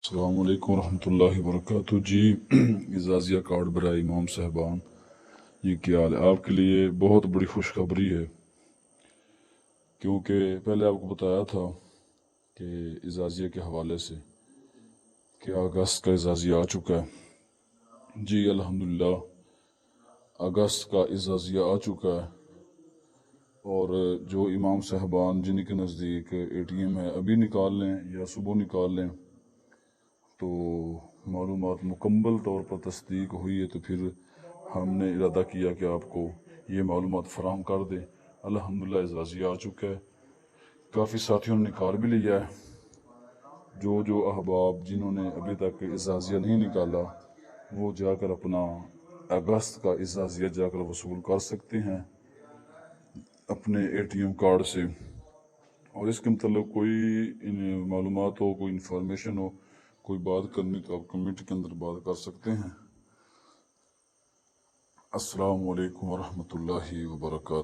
السلام علیکم ورحمۃ اللہ وبرکاتہ جی اعزازیہ کارڈ برائے امام صاحبان، یہ کیا حال ہے؟ آپ کے لیے بہت بڑی خوشخبری ہے، کیونکہ پہلے آپ کو بتایا تھا کہ اعزازیہ کے حوالے سے کہ اگست کا اعزازیہ آ چکا ہے۔ جی الحمدللہ اگست کا اعزازیہ آ چکا ہے، اور جو امام صاحبان جن کے نزدیک اے ٹی ایم ہے ابھی نکال لیں یا صبح نکال لیں، تو معلومات مکمل طور پر تصدیق ہوئی ہے، تو پھر ہم نے ارادہ کیا کہ آپ کو یہ معلومات فراہم کر دیں۔ الحمدللہ اعزازیہ آ چکا ہے، کافی ساتھیوں نے نکال بھی لیا ہے۔ جو احباب جنہوں نے ابھی تک اعزازیہ نہیں نکالا، وہ جا کر اپنا اگست کا اعزازیہ جا کر وصول کر سکتے ہیں اپنے اے ٹی ایم کارڈ سے۔ اور اس کے متعلق کوئی معلومات ہو، کوئی انفارمیشن ہو، کوئی بات کرنی، تو آپ کمیونٹی کے اندر بات کر سکتے ہیں۔ السلام علیکم ورحمۃ اللہ وبرکاتہ۔